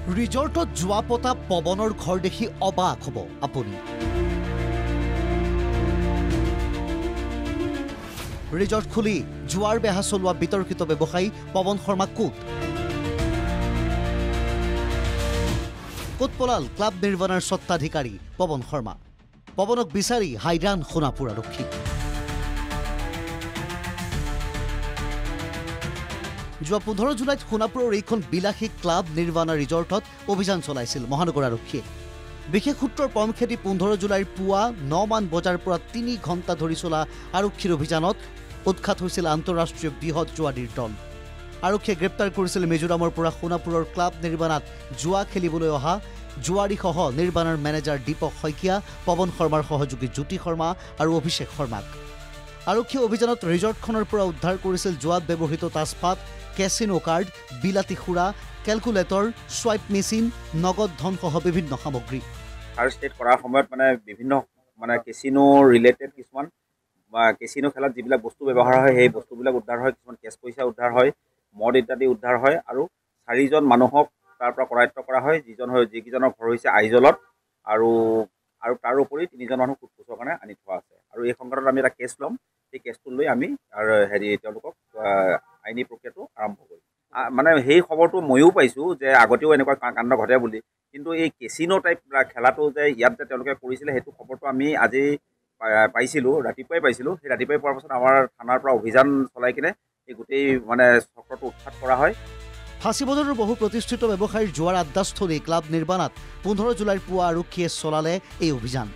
ৰিজৰ্টত যোৱা পতা পৱনৰ ঘৰ দেখি অবাক হ'ব আপুনি। ৰিজৰ্ট খুলি জোৱাৰ বেহা চলোৱা বিতৰ্কিত ব্যৱসায়ী পৱন শৰ্মা ক'ত পলাল ক্লাব নিৰ্বাণৰ স্বত্বাধিকাৰী পৱন শৰ্মা। পৱনক বিচাৰি হাইৰাণ সোণাপুৰ আৰক্ষী। যোৱা 15 জুলাইত সোণাপুৰৰ এইখন বিলাসী ক্লাব নিৰ্বাণা ৰিজৰ্টত অভিযান চলাইছিল মহানগৰ আৰক্ষীয়ে। বিশেষ সূত্ৰৰ পমখেদি 15 জুলাইৰ পুৱা 9 মান বজাৰ পৰা 3 ঘণ্টা ধৰি চলা আৰক্ষীৰ অভিযানত উৎখাত হৈছিল আন্তঃৰাষ্ট্ৰীয় বৃহৎ জুৱাৰীৰ দল। আৰক্ষীয়ে গ্ৰেপ্তাৰ কৰিছিল মিজোৰামৰ পৰা সোণাপুৰৰ ক্লাব নিৰ্বাণাত জুৱা খেলিবলৈ অহা জুৱাৰীসহ নিৰ্বাণৰ মেনেজাৰ দীপক শইকীয়া, পৱন শৰ্মাৰ সহযোগী জ্যোতি শৰ্মা আৰু অভিষেক শৰ্মাক। আৰক্ষীয়ে অভিযানত ৰিজৰ্টখনৰ পৰা উদ্ধাৰ কৰিছিল জুৱাত ব্যৱহৃত তাজপাত, কেচিনো কাৰ্ড, বিলাতী খুৰা, কেলকুলেটৰ, সোৱাইপ মেচিন, নগদ ধনসহ বিভিন্ন সামগ্ৰী। ফাৰ্ষ্ট এড কৰাৰ সময়ত বিভিন্ন কেচিনো ৰিলেটেড কিছুমান কেচিনো খেলাত যিবিলাক বস্তু ব্যৱহাৰ হয় সেই বস্তুবিলাক উদ্ধাৰ হয়, কিছুমান কেছ পইচা উদ্ধাৰ হয়, মদ ইত্যাদি উদ্ধাৰ হয় আৰু 4জন মানুহক তাৰ পৰা কৰায়ত্ব কৰা হয়, যিকেইজনৰ ঘৰ হৈছে আইজলত আৰু তাৰ উপৰি 3জন মানুহ সোধপোছৰ কাৰণে আনি থোৱা আছে। আৰু এই সংক্ৰান্তত আমি এটা কেছ ল'ম, সেই কেছটো লৈ আমি তেওঁলোকক আইনী প্ৰক্ৰিয়াটো আৰম্ভ কৰিম। সেই খবৰটো ময়ো পাইছোঁ যে আগতেও এনেকুৱা কাণ্ড ঘটে বুলি, কিন্তু এই কেচিনো টাইপ খেলাটো যে ইয়াত যে তেওঁলোকে কৰিছিলে সেইটো খবৰটো আমি আজি পাইছিলোঁ, ৰাতিপুৱাই পাইছিলোঁ। সেই ৰাতিপুৱাই পোৱাৰ পাছত আমাৰ থানাৰ পৰা অভিযান চলাই কিনে এই গোটেই চক্ৰটো উৎখাত কৰা হয়। ফাঁচীবজাৰৰ বহু প্ৰতিষ্ঠিত ব্যৱসায়ীৰ জোৱাৰ আড্ডাস্থলী ক্লাব নিৰ্বাণাত 15 জুলাইৰ পুৱা আৰক্ষীয়ে চলালে এই অভিযান।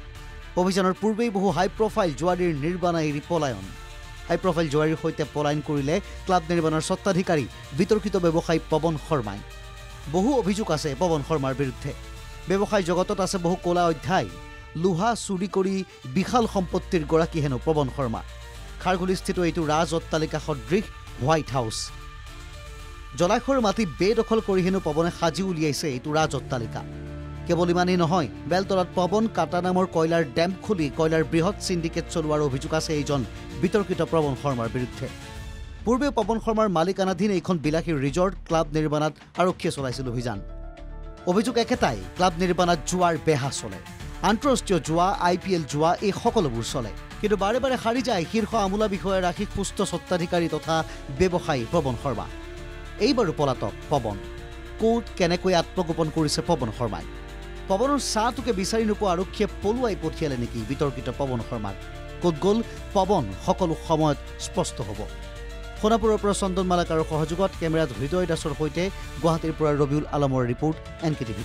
অভিযানৰ পূৰ্বেই বহু হাই প্ৰফাইল জুৱাৰীৰ নিৰ্বাণা এৰি পলায়ন। হাই প্ৰফাইল জুৱাৰীৰ সৈতে পলায়ন কৰিলে ক্লাব নিৰ্বাণৰ স্বত্বাধিকাৰী বিতৰ্কিত ব্যৱসায়ী পৱন শৰ্মাই। বহু অভিযোগ আছে পৱন শৰ্মাৰ বিৰুদ্ধে। ব্যৱসায় জগতত আছে বহু ক'লা অধ্যায়। লোহা চুৰি কৰি বিশাল সম্পত্তিৰ গৰাকী হেনো পৱন শৰ্মা। খাৰঘুলিস্থিত এইটো ৰাজ অট্টালিকা সদৃশ হোৱাইট হাউচ। জলাশয়ৰ মাটি বেদখল কৰি হেনো পৱনে সাজি উলিয়াইছে এইটো ৰাজ অট্টালিকা। কেৱল ইমানেই নহয়, বেলতলাত পৱন কাটা নামৰ কয়লাৰ ডেম খুলি কয়লাৰ বৃহৎ চিণ্ডিকেট চলোৱাৰ অভিযোগ আছে এইজন বিতৰ্কিত পৱন শৰ্মাৰ বিৰুদ্ধে। পূৰ্বে পৱন শৰ্মাৰ মালিকানাধীন এইখন বিলাসী ৰিজৰ্ট ক্লাব নিৰ্বাণাত আৰক্ষীয়ে চলাইছিল অভিযান। অভিযোগ একেটাই, ক্লাব নিৰ্বাণাত জুৱাৰ বেহা চলে। আন্তঃৰাষ্ট্ৰীয় জুৱা, IPL জুৱা এই সকলোবোৰ চলে। কিন্তু বাৰে বাৰে সাৰি যায় শীৰ্ষ আমোলা বিষয়াৰ আশীষ পুষ্ট স্বত্বাধিকাৰী তথা ব্যৱসায়ী পৱন শৰ্মা। এইবাৰো পলাতক পৱন। ক'ত কেনেকৈ আত্মগোপন কৰিছে পৱন শৰ্মাই? পৱনৰ চাহটোকে বিচাৰি নোপোৱা আৰক্ষীয়ে পলুৱাই পঠিয়ালে নেকি বিতৰ্কিত পৱন শৰ্মাক? ক'ত গ'ল পৱন সকলো সময়ত স্পষ্ট হ'ব। সোণাপুৰৰ পৰা চন্দন মালাকাৰৰ সহযোগত কেমেৰাত হৃদয় দাসৰ সৈতে গুৱাহাটীৰ পৰা ৰবিউল আলমৰ ৰিপৰ্ট NKTV+।